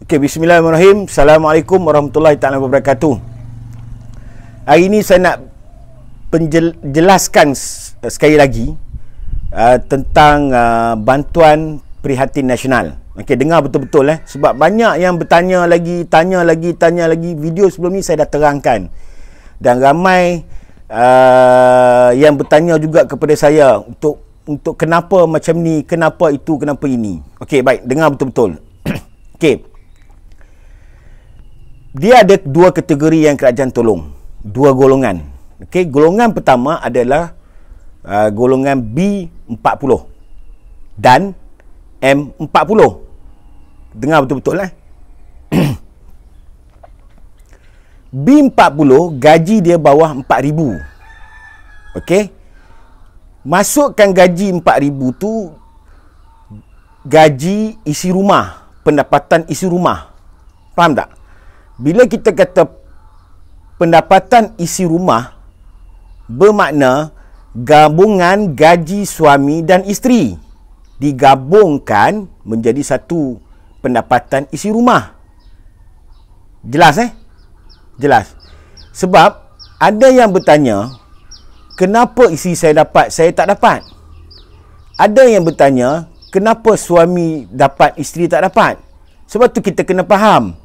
Okey, bismillahirrahmanirrahim. Assalamualaikum warahmatullahi taala wabarakatuh. Hari ini saya nak jelaskan sekali lagi tentang bantuan prihatin nasional. Okey, dengar betul-betul sebab banyak yang bertanya lagi, tanya lagi. Video sebelum ni saya dah terangkan. Dan ramai yang bertanya juga kepada saya untuk kenapa macam ni, kenapa itu, kenapa ini. Okey, baik, dengar betul-betul. Okey. Dia ada dua kategori yang kerajaan tolong. Dua golongan. Okey, golongan pertama adalah golongan B40 dan M40. Dengar betul-betul B40 gaji dia bawah 4,000. Okey. Masukkan gaji 4,000 tu gaji isi rumah, pendapatan isi rumah. Faham tak? Bila kita kata pendapatan isi rumah, bermakna gabungan gaji suami dan isteri digabungkan menjadi satu pendapatan isi rumah. Jelas Jelas. Sebab ada yang bertanya, kenapa isteri saya dapat, saya tak dapat? Ada yang bertanya, kenapa suami dapat, isteri tak dapat? Sebab tu kita kena faham.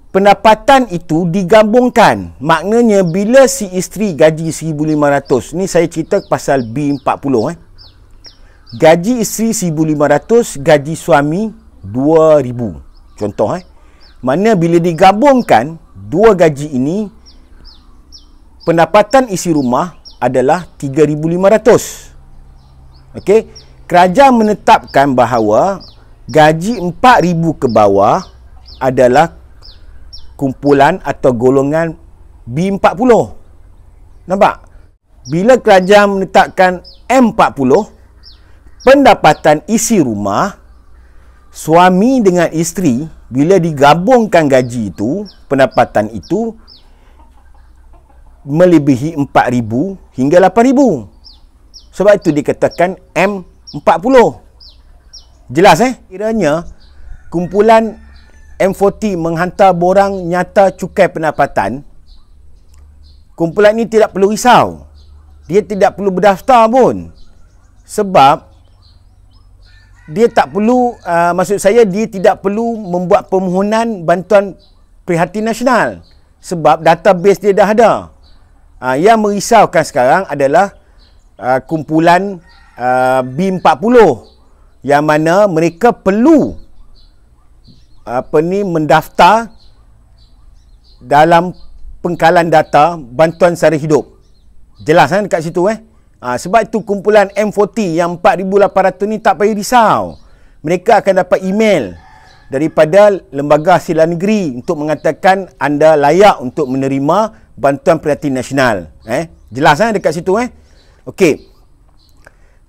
Pendapatan itu digabungkan. Maknanya bila si isteri gaji 1,500. Ni saya cerita pasal B40. Gaji isteri 1,500, gaji suami 2,000. Contoh Mana bila digabungkan dua gaji ini, pendapatan isi rumah adalah 3,500. Okey, kerajaan menetapkan bahawa gaji 4,000 ke bawah adalah kumpulan atau golongan B40. Nampak? Bila kerajaan menetapkan M40, pendapatan isi rumah suami dengan isteri, bila digabungkan gaji itu, pendapatan itu melebihi 4,000 hingga 8,000. Sebab itu dikatakan M40. Jelas Kiranya kumpulan M40 menghantar borang nyata cukai pendapatan, kumpulan ini tidak perlu risau. Dia tidak perlu berdaftar pun. Sebab dia tak perlu, maksud saya, dia tidak perlu membuat permohonan bantuan prihatin nasional. Sebab database dia dah ada. Yang merisaukan sekarang adalah kumpulan B40, yang mana mereka perlu mendaftar dalam pengkalan data bantuan sara hidup. Jelas dekat situ sebab itu kumpulan M40 yang 4,800 ni tak payah risau. Mereka akan dapat email daripada Lembaga Hasil Negeri untuk mengatakan anda layak untuk menerima bantuan prihatin nasional. Jelas dekat situ Okey.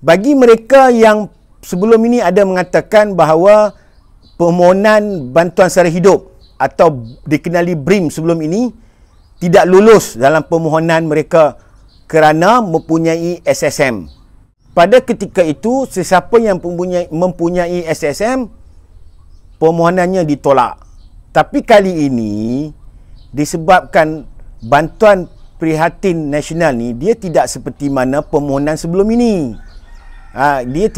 Bagi mereka yang sebelum ini ada mengatakan bahawa permohonan bantuan sara hidup atau dikenali BRIM sebelum ini tidak lulus dalam permohonan mereka kerana mempunyai SSM. Pada ketika itu, sesiapa yang mempunyai SSM, permohonannya ditolak. Tapi kali ini, disebabkan bantuan prihatin nasional ni, dia tidak seperti mana permohonan sebelum ini. Dia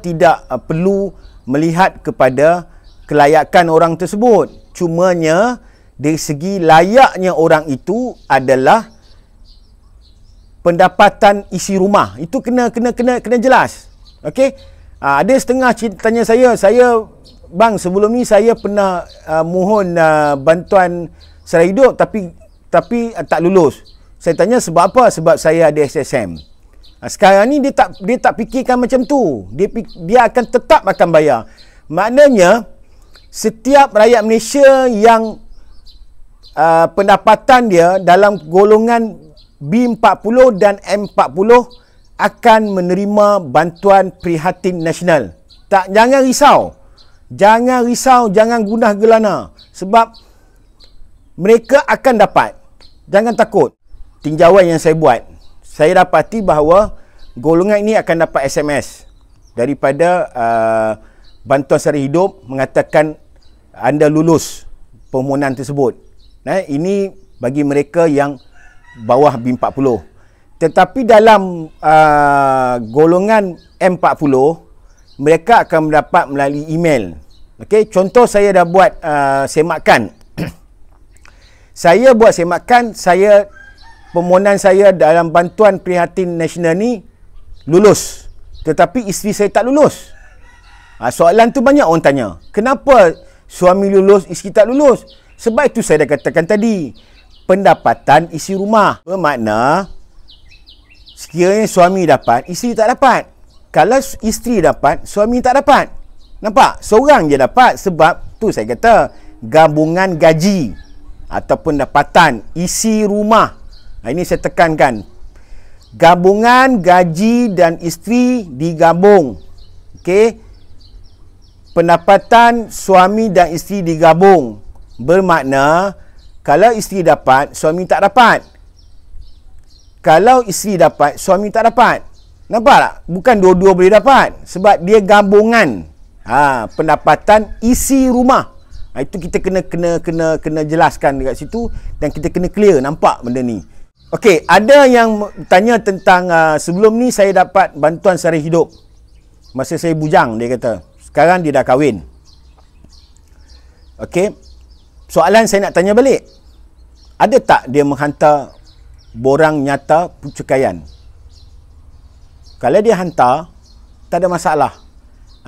tidak perlu melihat kepada kelayakan orang tersebut. Cumanya dari segi layaknya orang itu adalah pendapatan isi rumah. Itu kena jelas. Okey? Ada setengah tanya saya, bang, sebelum ni saya pernah mohon bantuan sara hidup tapi tak lulus. Saya tanya sebab apa? Sebab saya ada SSM. Sekarang ni dia tak fikirkan macam tu. Dia akan tetap akan bayar. Maknanya setiap rakyat Malaysia yang pendapatan dia dalam golongan B40 dan M40 akan menerima bantuan prihatin nasional. Jangan risau. Jangan gundah gelana. Sebab mereka akan dapat. Jangan takut. Tinjauan yang saya buat, saya dapati bahawa golongan ini akan dapat SMS daripada bantuan sara hidup mengatakan anda lulus permohonan tersebut. Ini bagi mereka yang bawah B40. Tetapi dalam golongan M40, mereka akan mendapat melalui email. Okey, contoh saya dah buat semakan. Saya buat semakan, permohonan saya dalam bantuan prihatin nasional ni lulus. Tetapi isteri saya tak lulus. Soalan tu banyak orang tanya. Kenapa suami lulus, isteri tak lulus? Sebab itu saya dah katakan tadi. Pendapatan isi rumah. Bermakna, sekiranya suami dapat, isteri tak dapat. Kalau isteri dapat, suami tak dapat. Nampak? Seorang je dapat. Sebab tu saya kata, gabungan gaji ataupun pendapatan isi rumah. Ini saya tekankan. Gabungan gaji dan isteri digabung. Okey. Pendapatan suami dan isteri digabung. Bermakna, kalau isteri dapat, suami tak dapat. Kalau isteri dapat, suami tak dapat. Nampak tak? Bukan dua-dua boleh dapat. Sebab dia gabungan. Pendapatan isi rumah. Itu kita kena jelaskan dekat situ dan kita kena clear, nampak benda ni. Okey, ada yang tanya tentang sebelum ni saya dapat bantuan sara hidup. Masa saya bujang, dia kata. Sekarang dia dah kahwin. Okey. Soalan saya nak tanya balik. Ada tak dia menghantar borang nyata pucukaian? Kalau dia hantar, tak ada masalah.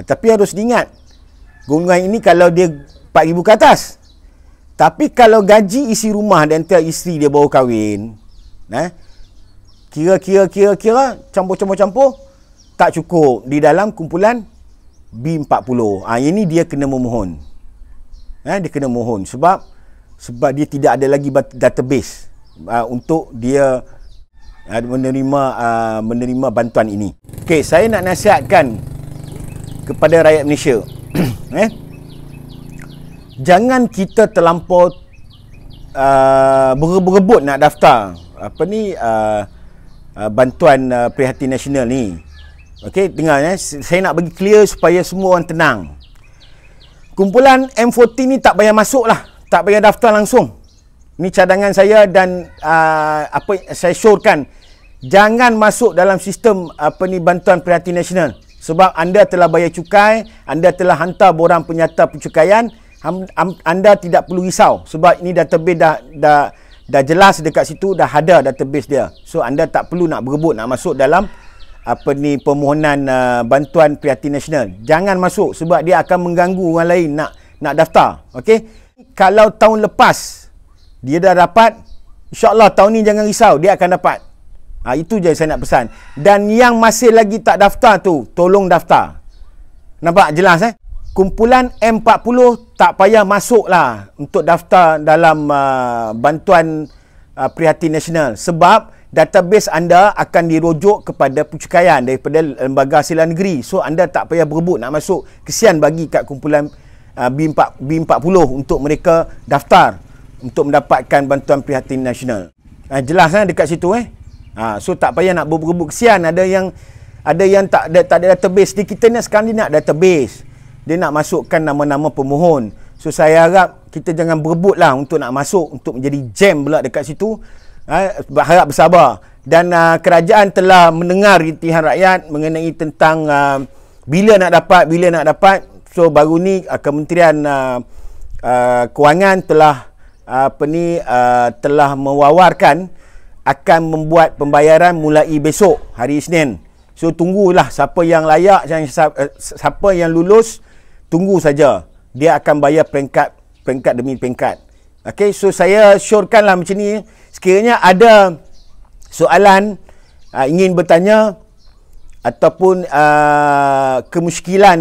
Tapi harus diingat, golongan ini kalau dia 4,000 ke atas. Tapi kalau gaji isi rumah dan isteri dia baru kahwin, kira campur-campur tak cukup di dalam kumpulan B40. Ini dia kena memohon. Dia kena mohon sebab dia tidak ada lagi database untuk dia menerima bantuan ini. Okey, saya nak nasihatkan kepada rakyat Malaysia. Jangan kita terlampau berebut nak daftar bantuan prihatin nasional ni. Okey, dengar saya nak bagi clear supaya semua orang tenang. Kumpulan M40 ni tak payah masuk lah, tak payah daftar langsung. Ni cadangan saya dan saya syorkan, jangan masuk dalam sistem bantuan prihatin nasional. Sebab anda telah bayar cukai, anda telah hantar borang penyata pencukaian, anda tidak perlu risau sebab ini database dah jelas dekat situ, dah ada database dia. So anda tak perlu nak berebut nak masuk dalam permohonan bantuan prihatin nasional. Jangan masuk sebab dia akan mengganggu orang lain nak daftar. Okey. Kalau tahun lepas dia dah dapat, insya-Allah tahun ni jangan risau, dia akan dapat. Itu je saya nak pesan. Dan yang masih lagi tak daftar tu, tolong daftar. Nampak jelas Kumpulan M40 tak payah masuklah untuk daftar dalam bantuan prihatin nasional sebab database anda akan dirujuk kepada pucukaian daripada Lembaga Hasil Negeri. So anda tak payah berebut nak masuk. Kesian bagi kat kumpulan B40 untuk mereka daftar untuk mendapatkan bantuan prihatin nasional. Jelas dekat situ so tak payah nak berebut. Kesian ada yang tak ada database. Di kita ni sekarang ni nak database. Dia nak masukkan nama-nama pemohon. So saya harap kita jangan berebutlah untuk nak masuk, untuk menjadi jam pula dekat situ. Harap bersabar. Dan kerajaan telah mendengar rintihan rakyat mengenai tentang bila nak dapat. So baru ni Kementerian Kewangan telah telah mewawarkan akan membuat pembayaran mulai besok hari Isnin. So tunggulah siapa yang layak, siapa yang lulus, tunggu saja. Dia akan bayar peringkat demi peringkat. Okey, so saya syorkanlah macam ni. Sekiranya ada soalan, ingin bertanya ataupun kemusykilan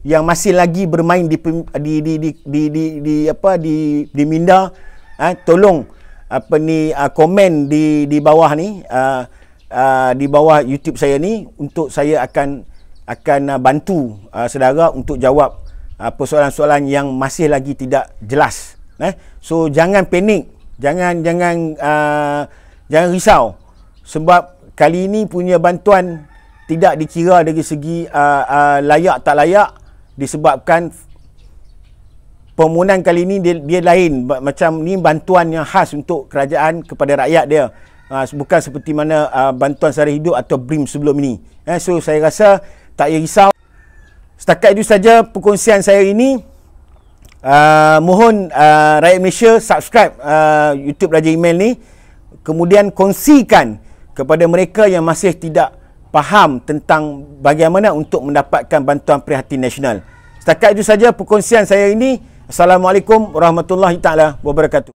yang masih lagi bermain di minda, tolong komen di bawah ni, di bawah YouTube saya ni, untuk saya akan bantu saudara untuk jawab persoalan-soalan yang masih lagi tidak jelas. So jangan panik, jangan risau sebab kali ini punya bantuan tidak dikira dari segi layak tak layak disebabkan permohonan kali ini dia lain. Macam ni bantuan yang khas untuk kerajaan kepada rakyat dia. Bukan seperti mana bantuan sara hidup atau BRIM sebelum ini. So saya rasa tak payah risau. Setakat itu saja perkongsian saya ini. Mohon rakyat Malaysia subscribe YouTube Raja Email ni. Kemudian kongsikan kepada mereka yang masih tidak faham tentang bagaimana untuk mendapatkan bantuan prihatin nasional. Setakat itu saja perkongsian saya ini. Assalamualaikum warahmatullahi taala wabarakatuh.